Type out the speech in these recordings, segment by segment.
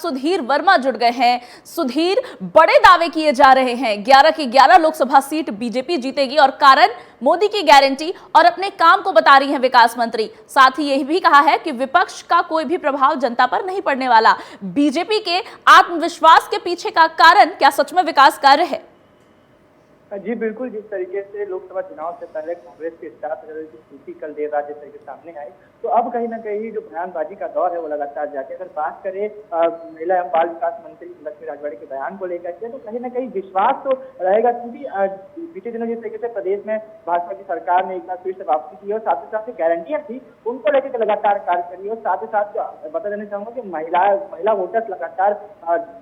सुधीर वर्मा जुड़ गए हैं। सुधीर, बड़े दावे किए जा रहे हैं, 11 की 11 लोकसभा सीट बीजेपी जीतेगी और कारण मोदी की गारंटी और अपने काम को बता रही हैं विकास मंत्री। साथ ही यह भी कहा है कि विपक्ष का कोई भी प्रभाव जनता पर नहीं पड़ने वाला। बीजेपी के आत्मविश्वास के पीछे का कारण क्या सच में विकास कार्य है? जी बिल्कुल, जिस तरीके से लोकसभा चुनाव से पहले कांग्रेस के स्टार प्रचारक की सूची कल देर रात जिस तरीके से सामने आई, तो अब कहीं ना कहीं जो बयानबाजी का दौर है वो लगातार जारी है। अगर बात करें महिला एवं बाल विकास मंत्री लक्ष्मी राजवाड़े के बयान को लेकर के, तो कहीं ना कहीं विश्वास तो रहेगा, क्योंकि बीते दिनों जिस तरीके से प्रदेश में भाजपा की सरकार ने एक बार फिर से वापसी की और साथ ही साथ गारंटियां थी उनको लेकर लगातार कार्य करी। और साथ ही साथ बता देना चाहूंगा कि महिला वोटर्स लगातार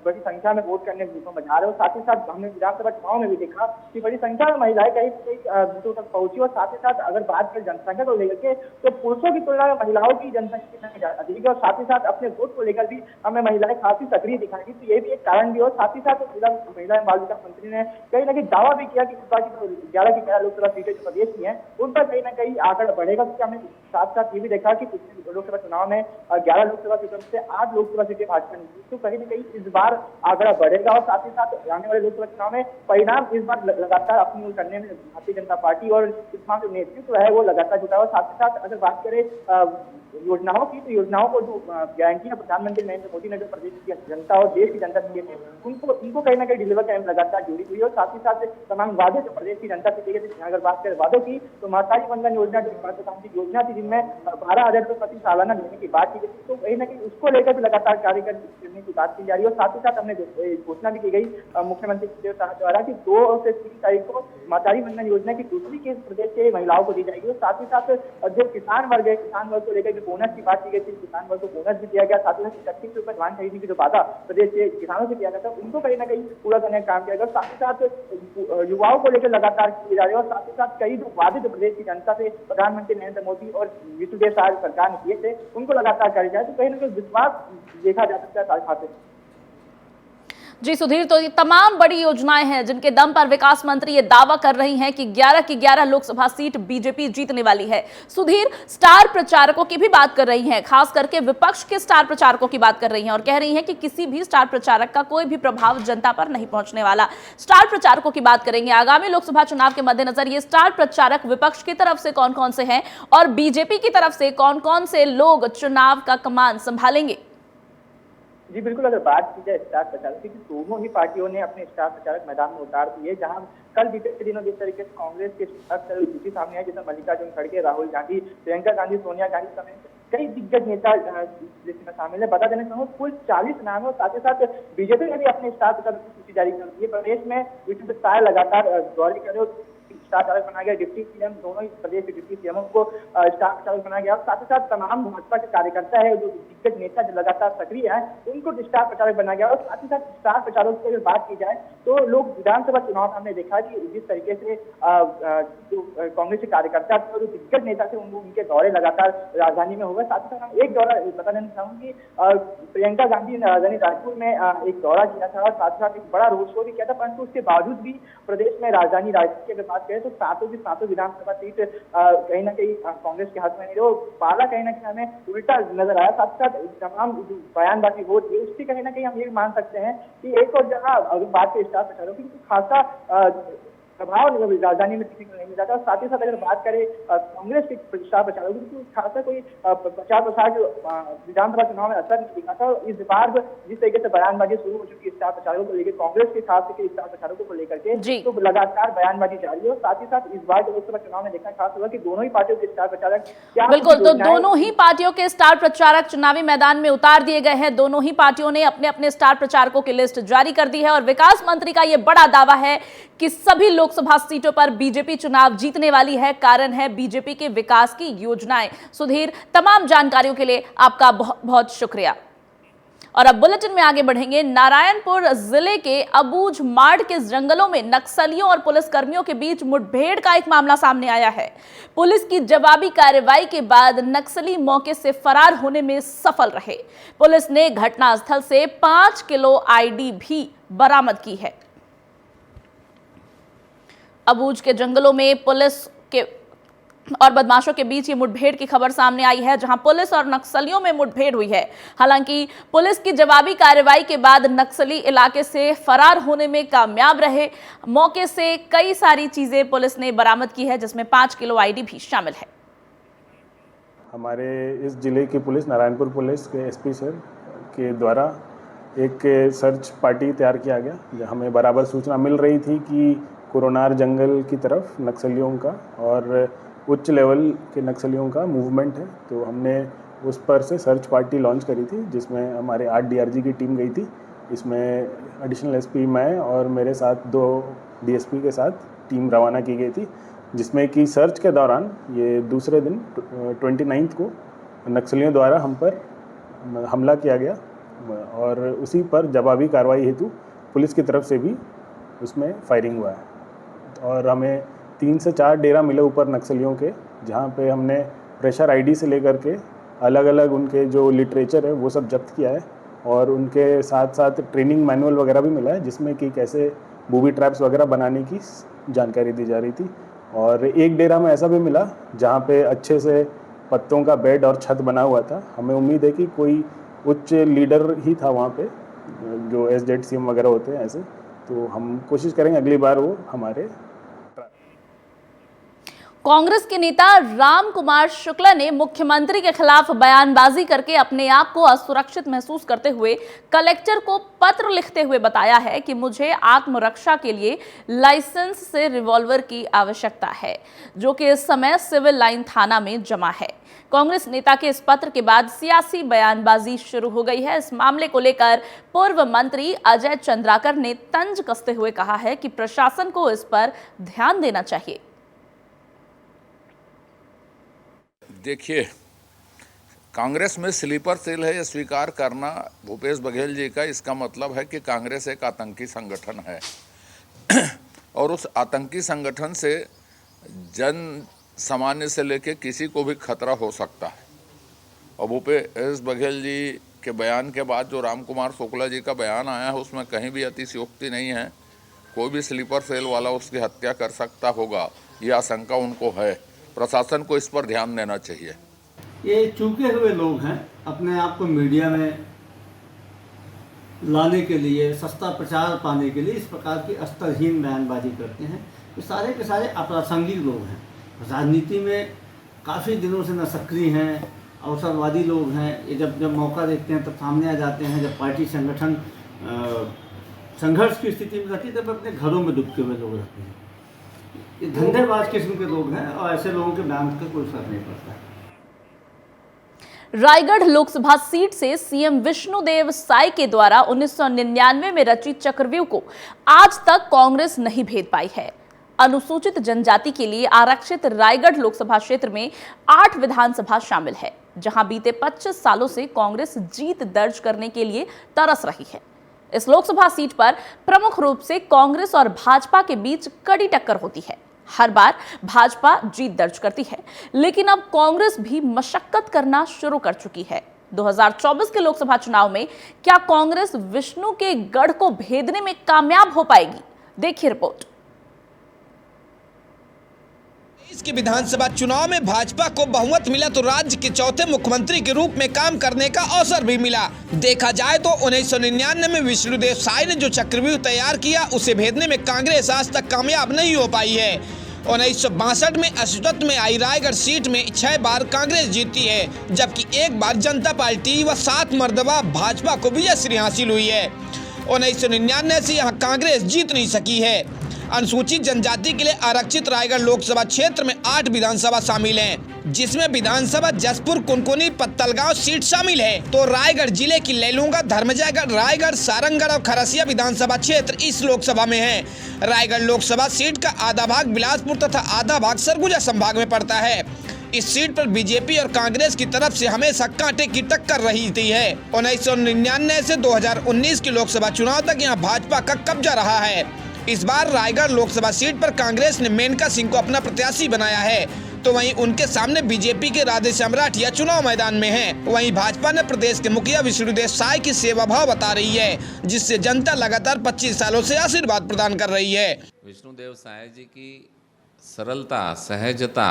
बड़ी संख्या में वोट करने बूथों में जा रहे हो। साथ ही साथ हमने विधानसभा चुनाव में भी देखा कि बड़ी संख्या में महिलाएं कई बूथों तक पहुंची। और साथ ही साथ अगर बात करें जनसंख्या को लेकर के, तो पुरुषों की तुलना में महिलाओं की जनसंख्या अधिक है और साथ ही साथ अपने वोट को लेकर भी हमें महिलाएं काफी सक्रिय दिखाई। तो ये भी एक कारण भी हो। साथ ही साथ महिला एवं बाल विकास मंत्री ने कहीं ना कहीं दावा भी किया कि इस बार की 11 की 11 लोकसभा सीटें जो प्रदेश की हैं उन पर कहीं ना कहीं आंकड़ा बढ़ेगा। क्योंकि हमने साथ साथ ये भी देखा कि पिछले लोकसभा चुनाव में 11 लोकसभा सीटों से 8 लोकसभा सीटें भाजपा ने जीती। तो कहीं ना कहीं इस बार आंकड़ा बढ़ेगा और साथ ही साथ आने वाले लोकसभा चुनाव में परिणाम इस बार लगातार अपनी ओर करने में भारतीय जनता पार्टी और इसमें जो नेतृत्व है वो लगातार जुटा हुआ। साथ ही साथ अगर बात करें योजनाओं की, तो योजनाओं को जो गारंटियां प्रधानमंत्री नरेंद्र मोदी ने जो प्रदेश की जनता और देश की जनता दिए थे उनको कहीं ना कहीं डिलीवर करने में लगातार जुड़ी हुई है। और साथ ही साथ तमाम वादे जो प्रदेश की जनता से किए गए थे, अगर बात करें वादों की, तो माताजी वंदन योजना जो प्रधानमंत्री योजना थी जिनमें 12,000 रुपये प्रति सालाना देने की बात की गई थी, तो कहीं ना कहीं उसको लेकर भी लगातार कार्य करने की बात की जा रही है। और साथ ही साथ हमने घोषणा भी की गई मुख्यमंत्री द्वारा कि 2 से 3 तारीख को माताजी वंदन योजना की दूसरी किस्त प्रदेश के महिलाओं को दी जाएगी। और साथ ही साथ जो किसान वर्ग है, किसान वर्ग को लेकर बोनस की बात की गई थी, किसान वर्ग को बोनस भी दिया गया। साथ ही साथ 31 रुपये धान खरीदने की जो वादा प्रदेश के किसानों से किया गया था उनको कहीं ना कहीं पूरा करने का काम किया गया। साथ ही साथ युवाओं को लेकर लगातार किए जा रहे हैं और साथ ही साथ कई जो वादे जो प्रदेश की जनता से प्रधानमंत्री नरेंद्र मोदी और विष्णुदेव साय सरकार ने किए थे उनको लगातार करे जाए। तो कहीं ना कहीं विश्वास देखा जा सकता है खाते। जी सुधीर, तो ये तमाम बड़ी योजनाएं हैं जिनके दम पर विकास मंत्री ये दावा कर रही हैं कि 11 की 11 लोकसभा सीट बीजेपी जीतने वाली है। सुधीर, स्टार प्रचारकों की भी बात कर रही हैं, खास करके विपक्ष के स्टार प्रचारकों की बात कर रही हैं और कह रही हैं कि किसी भी स्टार प्रचारक का कोई भी प्रभाव जनता पर नहीं पहुंचने वाला। स्टार प्रचारकों की बात करेंगे, आगामी लोकसभा चुनाव के मद्देनजर ये स्टार प्रचारक विपक्ष की तरफ से कौन कौन से हैं और बीजेपी की तरफ से कौन कौन से लोग चुनाव का कमान संभालेंगे? जी बिल्कुल, अगर बात की जाए स्टार प्रचारक की, तो दोनों ही पार्टियों ने अपने स्टार प्रचारक मैदान में उतार दिए। जहां कल बीते दिनों जिस तरीके से कांग्रेस के स्थिति सामने आई, जैसे मल्लिकार्जुन खड़गे, राहुल गांधी, प्रियंका गांधी, सोनिया गांधी समेत कई दिग्गज नेता जिसमें शामिल है। बता देना चाहूंगा कुल 40 नाम है। और साथ ही साथ बीजेपी ने भी अपने स्टार प्रचारक की सूची जारी कर दी है। प्रदेश में विष्णुदेव साय लगातार दौरे कर रहे हो, स्टार प्रचारक बनाया गया। डिप्टी सीएम, दोनों ही प्रदेश के डिप्टी सीएम को स्टार प्रचारक बनाया गया। साथ ही साथ तमाम भाजपा के कार्यकर्ता है, जो दिग्गज नेता जो लगातार सक्रिय है, उनको स्टार प्रचारक बनाया गया। और साथ ही साथ स्टार प्रचारकों की अगर बात की जाए, तो लोग विधानसभा चुनाव हमने देखा कि जिस तरीके से जो कांग्रेस के कार्यकर्ता थे और जो दिग्गज नेता थे उनके दौरे लगातार राजधानी में हुए। साथ ही साथ हम एक दौरा बता देना चाहूंगी, प्रियंका गांधी ने राजधानी रायपुर में एक दौरा किया था और साथ ही साथ एक बड़ा रोड शो भी किया था। परंतु उसके बावजूद भी प्रदेश में राजधानी रायपुर की अगर बात करें, तो सातों की सातों विधानसभा सीट कहीं ना कहीं कांग्रेस के हाथ में नहीं रही। पाला कहीं ना कहीं हमें उल्टा नजर आया। साथ साथ तमाम बयानबाजी हो रही है उसकी कहीं ना कहीं हम ये मान सकते हैं कि एक और जहां अगर बात करें स्टार प्रचारकों की, तो खासा प्रभाव राजधानी में किसी को नहीं मिला था। साथ ही साथ अगर बात करें कांग्रेस के स्टार प्रचारकों की, तो खासा कोई प्रचार प्रसार जो विधानसभा चुनाव में असर नहीं दिखा था। इस बार जिस तरीके से बयानबाजी शुरू हो चुकी है स्टार प्रचारकों को लेकर, कांग्रेस के खास करके स्टार प्रचारकों को लेकर के, तो लगातार बयानबाजी जारी है। और साथ ही साथ इस बार लोकसभा चुनाव में देखा खास होगा कि दोनों ही पार्टियों के स्टार प्रचारक बिल्कुल, तो दोनों ही पार्टियों के स्टार प्रचारक चुनावी मैदान में उतार दिए गए हैं। दोनों ही पार्टियों ने अपने अपने स्टार प्रचारकों की लिस्ट जारी कर दी है और विकास मंत्री का यह बड़ा दावा है कि सभी लोकसभा सीटों पर बीजेपी चुनाव जीतने वाली है। कारण है बीजेपी के विकास की योजनाएं। सुधीर, तमाम जानकारियों के लिए आपका बहुत बहुत शुक्रिया। और अब बुलेटिन में आगे बढ़ेंगे। नारायणपुर जिले के अबूझ माड़ के जंगलों में नक्सलियों और पुलिसकर्मियों के बीच मुठभेड़ का एक मामला सामने आया है। पुलिस की जवाबी कार्रवाई के बाद नक्सली मौके से फरार होने में सफल रहे। पुलिस ने घटनास्थल से 5 किलो आईडी भी बरामद की है। अबूझ के जंगलों में पुलिस के और बदमाशों के बीच ये मुठभेड़ की खबर सामने आई है, जहां पुलिस और नक्सलियों में मुठभेड़ हुई है। हालांकि पुलिस की जवाबी कार्रवाई के बाद नक्सली इलाके से फरार होने में कामयाब रहे। मौके से कई सारी चीजें पुलिस ने बरामद की है, जिसमें 5 किलो आईडी भी शामिल है। हमारे इस जिले की पुलिस, नारायणपुर पुलिस के एसपी सर के द्वारा एक सर्च पार्टी तैयार किया गया। हमें बराबर सूचना मिल रही थी कि कोरोनार जंगल की तरफ नक्सलियों का और उच्च लेवल के नक्सलियों का मूवमेंट है, तो हमने उस पर से सर्च पार्टी लॉन्च करी थी, जिसमें हमारे 8 डीआरजी की टीम गई थी। इसमें एडिशनल एसपी मैं और मेरे साथ 2 डीएसपी के साथ टीम रवाना की गई थी, जिसमें कि सर्च के दौरान ये दूसरे दिन 29 को नक्सलियों द्वारा हम पर हमला किया गया और उसी पर जवाबी कार्रवाई हेतु पुलिस की तरफ से भी उसमें फायरिंग हुआ है। और हमें 3 से 4 डेरा मिले ऊपर नक्सलियों के, जहाँ पे हमने प्रेशर आईडी से लेकर के अलग अलग उनके जो लिटरेचर है वो सब जब्त किया है और उनके साथ साथ ट्रेनिंग मैनुअल वगैरह भी मिला है, जिसमें कि कैसे बूबी ट्रैप्स वगैरह बनाने की जानकारी दी जा रही थी। और एक डेरा में ऐसा भी मिला जहाँ पे अच्छे से पत्तों का बेड और छत बना हुआ था। हमें उम्मीद है कि कोई उच्च लीडर ही था वहाँ पे, जो SZCM वगैरह होते हैं ऐसे, तो हम कोशिश करेंगे अगली बार वो हमारे। कांग्रेस के नेता राम कुमार शुक्ला ने मुख्यमंत्री के खिलाफ बयानबाजी करके अपने आप को असुरक्षित महसूस करते हुए कलेक्टर को पत्र लिखते हुए बताया है कि मुझे आत्मरक्षा के लिए लाइसेंस से रिवॉल्वर की आवश्यकता है, जो कि इस समय सिविल लाइन थाना में जमा है। कांग्रेस नेता के इस पत्र के बाद सियासी बयानबाजी शुरू हो गई है। इस मामले को लेकर पूर्व मंत्री अजय चंद्राकर ने तंज कसते हुए कहा है कि प्रशासन को इस पर ध्यान देना चाहिए। देखिए, कांग्रेस में स्लीपर सेल है, यह स्वीकार करना भूपेश बघेल जी का, इसका मतलब है कि कांग्रेस एक आतंकी संगठन है और उस आतंकी संगठन से जन सामान्य से लेके किसी को भी खतरा हो सकता है। और भूपेश बघेल जी के बयान के बाद जो राम कुमार शुक्ला जी का बयान आया है, उसमें कहीं भी अतिशयोक्ति नहीं है। कोई भी स्लीपर सेल वाला उसकी हत्या कर सकता होगा, ये आशंका उनको है। प्रशासन को इस पर ध्यान देना चाहिए। ये चूके हुए लोग हैं, अपने आप को मीडिया में लाने के लिए, सस्ता प्रचार पाने के लिए इस प्रकार की स्तरहीन बयानबाजी करते हैं। ये सारे के सारे अप्रासंगिक लोग हैं, राजनीति में काफ़ी दिनों से न सक्रिय हैं, अवसरवादी लोग हैं। ये जब मौका देखते हैं तब सामने आ जाते हैं। जब पार्टी संगठन संघर्ष की स्थिति में रहती है तब अपने घरों में डूबते हुए लोग रहते हैं। ये धंधेबाज किस्म के लोग हैं और ऐसे लोगों के बयान का कोई फर्क नहीं पड़ता। रायगढ़ लोकसभा सीट से सीएम विष्णुदेव साय के द्वारा 1999 में रचित चक्रव्यूह को आज तक कांग्रेस नहीं भेद पाई है। अनुसूचित जनजाति के लिए आरक्षित रायगढ़ लोकसभा क्षेत्र में 8 विधानसभा शामिल है, जहां बीते 25 सालों से कांग्रेस जीत दर्ज करने के लिए तरस रही है। इस लोकसभा सीट पर प्रमुख रूप से कांग्रेस और भाजपा के बीच कड़ी टक्कर होती है। हर बार भाजपा जीत दर्ज करती है, लेकिन अब कांग्रेस भी मशक्कत करना शुरू कर चुकी है। 2024 के लोकसभा चुनाव में क्या कांग्रेस विष्णु के गढ़ को भेदने में कामयाब हो पाएगी? देखिए रिपोर्ट। इसके विधानसभा चुनाव में भाजपा को बहुमत मिला तो राज्य के चौथे मुख्यमंत्री के रूप में काम करने का अवसर भी मिला। देखा जाए तो 1999 में विष्णुदेव साय ने जो चक्रव्यूह तैयार किया, उसे भेदने में कांग्रेस आज तक कामयाब नहीं हो पाई है। 1962 में अस्तित्व में आई रायगढ़ सीट में 6 बार कांग्रेस जीती है, जबकि 1 बार जनता पार्टी व 7 मर्तबा भाजपा को विजयश्री हासिल हुई है। 1999 से यहाँ कांग्रेस जीत नहीं सकी है। अनुसूचित जनजाति के लिए आरक्षित रायगढ़ लोकसभा क्षेत्र में 8 विधानसभा शामिल हैं, जिसमें विधानसभा जसपुर, कुनकुनी, पत्तलगांव सीट शामिल है। तो रायगढ़ जिले की लैलूंगा, धर्मजयगढ़, रायगढ़, सारंगगढ़ और खरसिया विधानसभा क्षेत्र इस लोकसभा में है। रायगढ़ लोकसभा सीट का आधा भाग बिलासपुर तथा आधा भाग सरगुजा संभाग में पड़ता है। इस सीट पर बीजेपी और कांग्रेस की तरफ से हमेशा कांटे की टक्कर रही है। 1999 से 2019 के लोकसभा चुनाव तक यहाँ भाजपा का कब्जा रहा है। इस बार रायगढ़ लोकसभा सीट पर कांग्रेस ने मेनका सिंह को अपना प्रत्याशी बनाया है, तो वहीं उनके सामने बीजेपी के राधेश्याम राठिया चुनाव मैदान में हैं। वहीं भाजपा ने प्रदेश के मुखिया विष्णुदेव साय की सेवा भाव बता रही है, जिससे जनता लगातार 25 सालों से आशीर्वाद प्रदान कर रही है। विष्णुदेव साय जी की सरलता, सहजता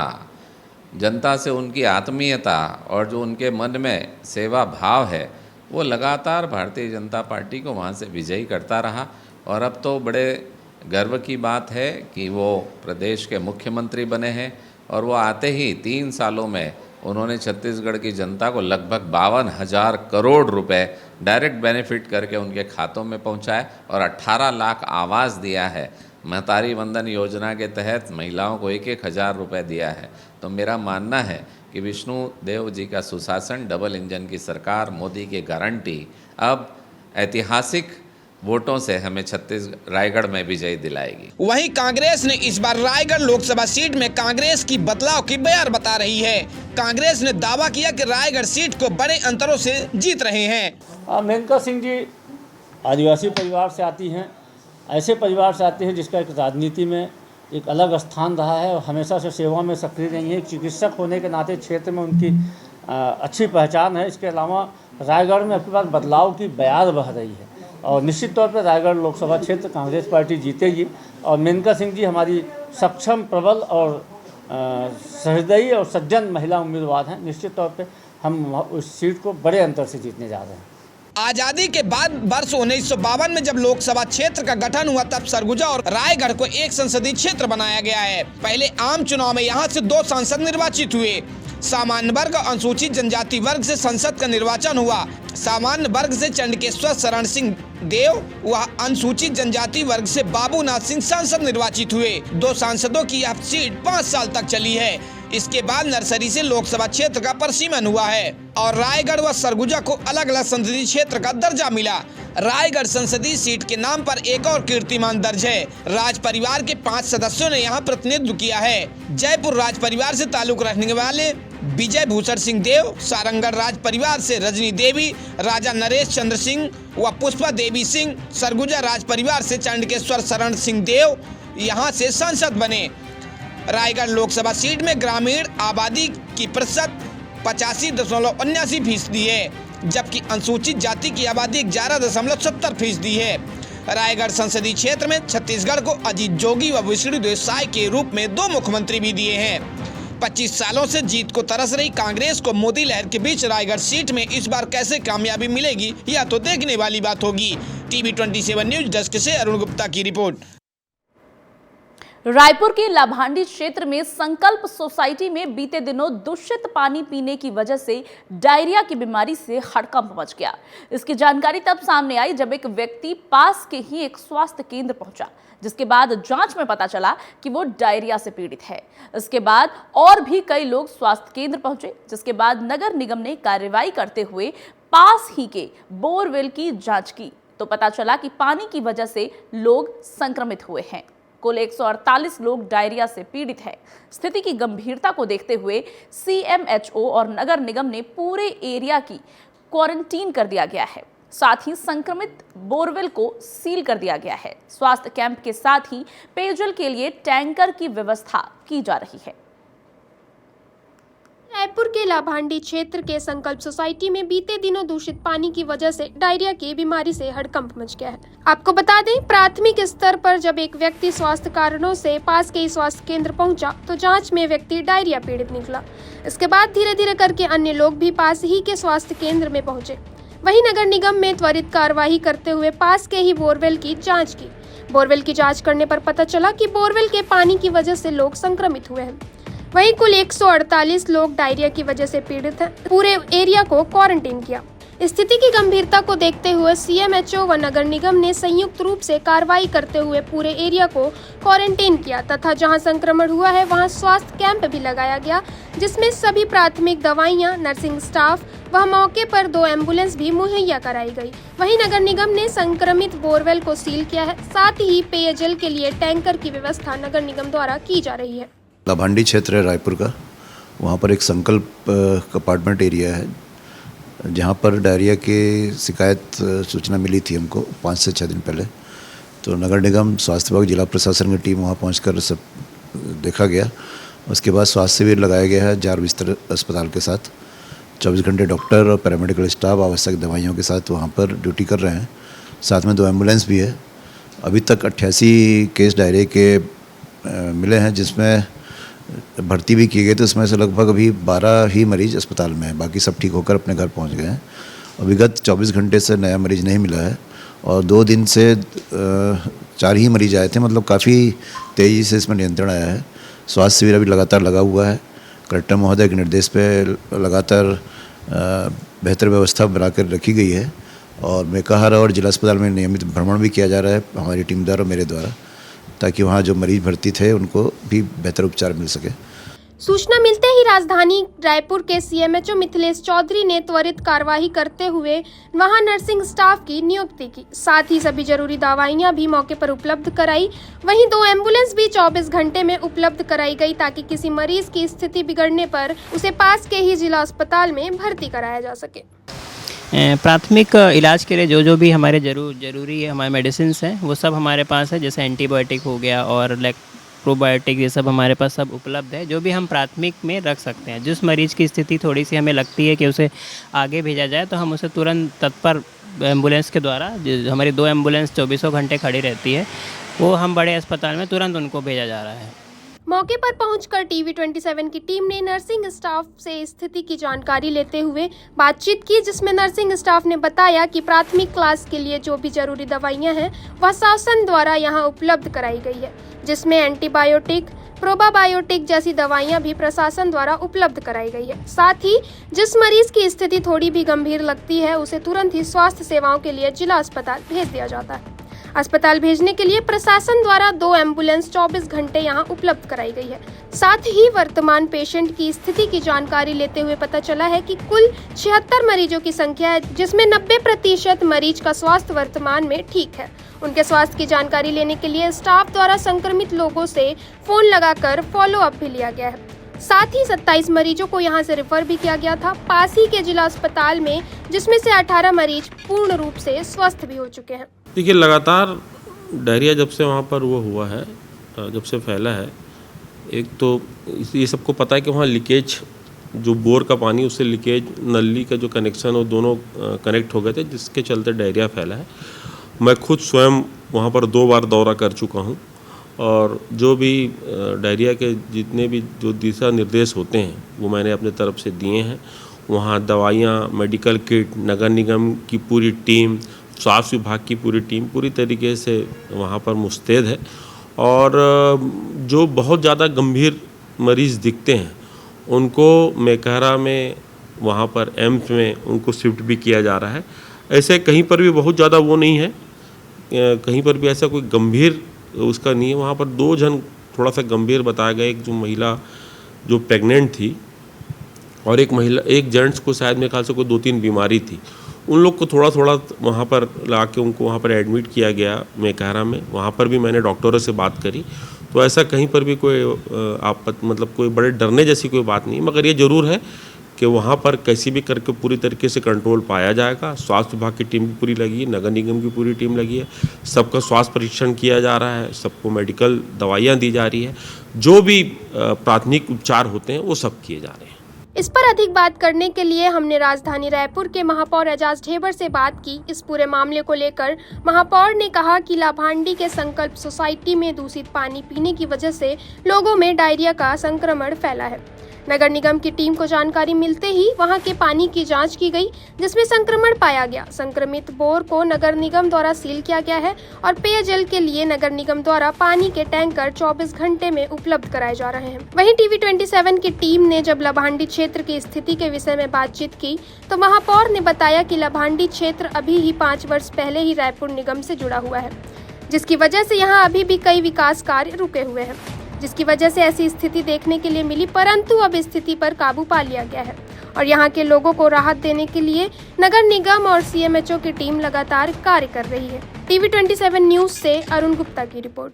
जनता से उनकी आत्मीयता और जो उनके मन में सेवा भाव है वो लगातार भारतीय जनता पार्टी को वहाँ से विजयी करता रहा। और अब तो बड़े गर्व की बात है कि वो प्रदेश के मुख्यमंत्री बने हैं और वो आते ही 3 सालों में उन्होंने छत्तीसगढ़ की जनता को लगभग 52,000 करोड़ रुपए डायरेक्ट बेनिफिट करके उनके खातों में पहुंचाए और 18 लाख आवास दिया है। महतारी वंदन योजना के तहत महिलाओं को 1,000 रुपये दिया है। तो मेरा मानना है कि विष्णु देव जी का सुशासन, डबल इंजन की सरकार, मोदी की गारंटी अब ऐतिहासिक वोटों से हमें रायगढ़ में विजय दिलाएगी। वहीं कांग्रेस ने इस बार रायगढ़ लोकसभा सीट में कांग्रेस की बदलाव की बयार बता रही है। कांग्रेस ने दावा किया कि रायगढ़ सीट को बड़े अंतरों से जीत रहे हैं। मेनका सिंह जी आदिवासी परिवार से आती हैं, ऐसे परिवार से आते हैं जिसका एक राजनीति में एक अलग स्थान रहा है और हमेशा से सेवा में सक्रिय रही है। एक चिकित्सक होने के नाते क्षेत्र में उनकी अच्छी पहचान है। इसके अलावा रायगढ़ में अपने पास बदलाव की बयार बह रही है और निश्चित तौर पर रायगढ़ लोकसभा क्षेत्र कांग्रेस पार्टी जीतेगी। और मेनका सिंह जी हमारी सक्षम, प्रबल और सहृदयी और सज्जन महिला उम्मीदवार हैं। निश्चित तौर पे हम उस सीट को बड़े अंतर से जीतने जा रहे हैं। आजादी के बाद वर्ष 1952 में जब लोकसभा क्षेत्र का गठन हुआ तब सरगुजा और रायगढ़ को एक संसदीय क्षेत्र बनाया गया है। पहले आम चुनाव में यहाँ से 2 सांसद निर्वाचित हुए। सामान्य वर्ग और अनुसूचित जनजाति वर्ग से संसद का निर्वाचन हुआ। सामान्य वर्ग से चंडकेश्वर शरण सिंह देव व अनुसूचित जनजाति वर्ग से बाबूनाथ सिंह सांसद निर्वाचित हुए। 2 सांसदों की यह सीट 5 साल तक चली है। इसके बाद नर्सरी से लोकसभा क्षेत्र का परिसीमन हुआ है और रायगढ़ व सरगुजा को अलग अलग संसदीय क्षेत्र का दर्जा मिला। रायगढ़ संसदीय सीट के नाम पर एक और कीर्तिमान दर्ज है। राज परिवार के 5 सदस्यों ने यहाँ प्रतिनिधित्व किया है। जयपुर राज परिवार से ताल्लुक रखने वाले विजय भूषण सिंह देव, सारंगढ़ राज परिवार से रजनी देवी, राजा नरेश चंद्र सिंह व पुष्पा देवी सिंह, सरगुजा राज परिवार से चंडकेश्वर शरण सिंह देव यहाँ से सांसद बने। रायगढ़ लोकसभा सीट में ग्रामीण आबादी की प्रतिशत 85.79% है, जबकि अनुसूचित जाति की आबादी 11.70% है। रायगढ़ संसदीय क्षेत्र में छत्तीसगढ़ को अजीत जोगी व विष्णुदेव साय के रूप में 2 मुख्यमंत्री भी दिए हैं। 25 सालों से जीत को तरस रही कांग्रेस को मोदी लहर के बीच रायगढ़ सीट में इस बार कैसे कामयाबी मिलेगी, यह तो देखने वाली बात होगी। टीवी 27 न्यूज डेस्क से अरुण गुप्ता की रिपोर्ट। रायपुर के लाभांडी क्षेत्र में संकल्प सोसाइटी में बीते दिनों दूषित पानी पीने की वजह से डायरिया की बीमारी से हड़कंप मच गया। इसकी जानकारी तब सामने आई जब एक व्यक्ति पास के ही एक स्वास्थ्य केंद्र पहुंचा, जिसके बाद जांच में पता चला कि वो डायरिया से पीड़ित है। इसके बाद और भी कई लोग स्वास्थ्य केंद्र पहुंचे, जिसके बाद नगर निगम ने कार्रवाई करते हुए पास ही के बोरवेल की जांच की तो पता चला कि पानी की वजह से लोग संक्रमित हुए हैं। कुल 148 लोग डायरिया से पीड़ित हैं। स्थिति की गंभीरता को देखते हुए CMHO और नगर निगम ने पूरे एरिया की क्वारंटीन कर दिया गया है। साथ ही संक्रमित बोरवेल को सील कर दिया गया है। स्वास्थ्य कैंप के साथ ही पेयजल के लिए टैंकर की व्यवस्था की जा रही है। रायपुर के लाभांडी क्षेत्र के संकल्प सोसाइटी में बीते दिनों दूषित पानी की वजह से डायरिया की बीमारी से हड़कंप मच गया है। आपको बता दें, प्राथमिक स्तर पर जब एक व्यक्ति स्वास्थ्य कारणों से पास के स्वास्थ्य केंद्र पहुंचा तो जांच में व्यक्ति डायरिया पीड़ित निकला। इसके बाद धीरे धीरे करके अन्य लोग भी पास ही के स्वास्थ्य केंद्र में पहुंचे। वहीं नगर निगम में त्वरित कार्यवाही करते हुए पास के ही बोरवेल की जाँच की। बोरवेल की जाँच करने पर पता चला कि बोरवेल के पानी की वजह से लोग संक्रमित हुए हैं। वहीं कुल 148 लोग डायरिया की वजह से पीड़ित हैं। पूरे एरिया को क्वारंटीन किया। स्थिति की गंभीरता को देखते हुए CMHO व नगर निगम ने संयुक्त रूप से कार्रवाई करते हुए पूरे एरिया को क्वारंटीन किया तथा जहां संक्रमण हुआ है वहां स्वास्थ्य कैंप भी लगाया गया, जिसमें सभी प्राथमिक दवाइयां, नर्सिंग स्टाफ व मौके पर 2 एम्बुलेंस भी मुहैया कराई गई। वहीं नगर निगम ने संक्रमित बोरवेल को सील किया है। साथ ही पेयजल के लिए टैंकर की व्यवस्था नगर निगम द्वारा की जा रही है। लाभांडी क्षेत्र है रायपुर का, वहाँ पर एक संकल्प अपार्टमेंट एरिया है जहाँ पर डायरिया की शिकायत सूचना मिली थी हमको 5 से 6 दिन पहले। तो नगर निगम, स्वास्थ्य विभाग, जिला प्रशासन की टीम वहाँ पहुँचकर सब देखा गया। उसके बाद स्वास्थ्य शिविर लगाया गया है 4 बिस्तर अस्पताल के साथ। 24 घंटे डॉक्टर और पैरामेडिकल स्टाफ आवश्यक दवाइयों के साथ वहाँ पर ड्यूटी कर रहे हैं। साथ में 2 एम्बुलेंस भी है। अभी तक 88 केस डायरिया के मिले हैं, जिसमें भर्ती भी किए गए थे, उसमें से लगभग अभी 12 ही मरीज अस्पताल में हैं, बाकी सब ठीक होकर अपने घर पहुंच गए हैं। और विगत 24 घंटे से नया मरीज नहीं मिला है और 2 दिन से 4 ही मरीज आए थे, मतलब काफ़ी तेज़ी से इसमें नियंत्रण आया है। स्वास्थ्य शिविर अभी लगातार लगा हुआ है। कलेक्टर महोदय के निर्देश पे लगातार बेहतर व्यवस्था बनाकर रखी गई है और मेकाहारा और जिला अस्पताल में नियमित भ्रमण भी किया जा रहा है हमारी टीम द्वारा, मेरे द्वारा, ताकि वहाँ जो मरीज भर्ती थे उनको भी बेहतर उपचार मिल सके। सूचना मिलते ही राजधानी रायपुर के सीएमएचओ मिथिलेश चौधरी ने त्वरित कार्यवाही करते हुए वहां नर्सिंग स्टाफ की नियुक्ति की। साथ ही सभी जरूरी दवाइयां भी मौके पर उपलब्ध कराई। वहीं 2 एम्बुलेंस भी 24 घंटे में उपलब्ध कराई गई ताकि किसी मरीज की स्थिति बिगड़ने पर उसे पास के ही जिला अस्पताल में भर्ती कराया जा सके। प्राथमिक इलाज के लिए जो भी हमारे जरूरी हमारे मेडिसिन हैं वो सब हमारे पास है, जैसे एंटीबायोटिक हो गया और प्रोबायोटिक, ये सब हमारे पास सब उपलब्ध है, जो भी हम प्राथमिक में रख सकते हैं। जिस मरीज़ की स्थिति थोड़ी सी हमें लगती है कि उसे आगे भेजा जाए तो हम उसे तुरंत तत्पर एम्बुलेंस के द्वारा, हमारी 2 एम्बुलेंस 24 घंटे खड़ी रहती है, वो हम बड़े अस्पताल में तुरंत उनको भेजा जा रहा है। मौके पर पहुंचकर टीवी 27 की टीम ने नर्सिंग स्टाफ से स्थिति की जानकारी लेते हुए बातचीत की, जिसमें नर्सिंग स्टाफ ने बताया कि प्राथमिक क्लास के लिए जो भी जरूरी दवाइयां हैं वह शासन द्वारा यहां उपलब्ध कराई गई है, जिसमें एंटीबायोटिक, प्रोबायोटिक जैसी दवाइयां भी प्रशासन द्वारा उपलब्ध कराई गई है। साथ ही जिस मरीज की स्थिति थोड़ी भी गंभीर लगती है उसे तुरंत ही स्वास्थ्य सेवाओं के लिए जिला अस्पताल भेज दिया जाता है। अस्पताल भेजने के लिए प्रशासन द्वारा 2 एम्बुलेंस 24 घंटे यहां उपलब्ध कराई गई है। साथ ही वर्तमान पेशेंट की स्थिति की जानकारी लेते हुए पता चला है कि कुल 76 मरीजों की संख्या है, जिसमें 90% मरीज का स्वास्थ्य वर्तमान में ठीक है। उनके स्वास्थ्य की जानकारी लेने के लिए स्टाफ द्वारा संक्रमित लोगों से फोन लगाकर फॉलो अप भी लिया गया है। साथ ही 27 मरीजों को यहां से रेफर भी किया गया था पास ही के जिला अस्पताल में, जिसमें से 18 मरीज पूर्ण रूप से स्वस्थ भी हो चुके हैं। देखिए, लगातार डायरिया जब से वहाँ पर वो हुआ है, जब से फैला है, एक तो ये सबको पता है कि वहाँ लीकेज, जो बोर का पानी उससे लीकेज, नली का जो कनेक्शन वो दोनों कनेक्ट हो गए थे, जिसके चलते डायरिया फैला है। मैं खुद स्वयं वहाँ पर 2 बार दौरा कर चुका हूँ और जो भी डायरिया के जितने भी जो दिशा निर्देश होते हैं वो मैंने अपने तरफ से दिए हैं। वहाँ दवाइयाँ, मेडिकल किट, नगर निगम की पूरी टीम, स्वास्थ्य विभाग की पूरी टीम पूरी तरीके से वहाँ पर मुस्तैद है और जो बहुत ज़्यादा गंभीर मरीज़ दिखते हैं उनको मेकाहारा में, वहाँ पर एम्स में उनको शिफ्ट भी किया जा रहा है। ऐसे कहीं पर भी बहुत ज़्यादा वो नहीं है, कहीं पर भी ऐसा कोई गंभीर उसका नहीं है। वहाँ पर 2 जन थोड़ा सा गंभीर बताया गया, एक जो महिला जो प्रेग्नेंट थी और एक जेंट्स को शायद मेरे ख्याल से कोई 2-3 बीमारी थी, उन लोग को थोड़ा वहाँ पर ला के उनको वहाँ पर एडमिट किया गया मेकाहारा में। वहाँ पर भी मैंने डॉक्टरों से बात करी, तो ऐसा कहीं पर भी कोई मतलब कोई बड़े डरने जैसी कोई बात नहीं, मगर ये ज़रूर है कि वहाँ पर कैसी भी करके पूरी तरीके से कंट्रोल पाया जाएगा। स्वास्थ्य विभाग की टीम भी पूरी लगी है, नगर निगम की पूरी टीम लगी है, सबका स्वास्थ्य परीक्षण किया जा रहा है, सबको मेडिकल दवाइयाँ दी जा रही है, जो भी प्राथमिक उपचार होते हैं वो सब किए जा रहे हैं। इस पर अधिक बात करने के लिए हमने राजधानी रायपुर के महापौर एजाज ढेबर से बात की। इस पूरे मामले को लेकर महापौर ने कहा कि लाभांडी के संकल्प सोसाइटी में दूषित पानी पीने की वजह से लोगों में डायरिया का संक्रमण फैला है। नगर निगम की टीम को जानकारी मिलते ही वहां के पानी की जांच की गई, जिसमें संक्रमण पाया गया। संक्रमित बोर को नगर निगम द्वारा सील किया गया है और पेयजल के लिए नगर निगम द्वारा पानी के टैंकर 24 घंटे में उपलब्ध कराए जा रहे हैं। वहीं टीवी 27 की टीम ने जब लाभांडी क्षेत्र की स्थिति के विषय में बातचीत की तो महापौर ने बताया कि लाभांडी क्षेत्र अभी ही 5 वर्ष पहले ही रायपुर निगम से जुड़ा हुआ है, जिसकी वजह से यहाँ अभी भी कई विकास कार्य रुके हुए हैं, जिसकी वजह से ऐसी स्थिति देखने के लिए मिली। परंतु अब स्थिति पर काबू पा लिया गया है और यहाँ के लोगों को राहत देने के लिए नगर निगम और सीएमएचओ की टीम लगातार कार्य कर रही है। टीवी 27 न्यूज से अरुण गुप्ता की रिपोर्ट।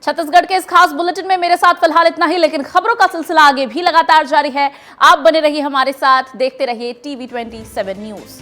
छत्तीसगढ़ के इस खास बुलेटिन में मेरे साथ फिलहाल इतना ही, लेकिन खबरों का सिलसिला आगे भी लगातार जारी है। आप बने रहिए हमारे साथ, देखते रहिए टीवी 27 न्यूज।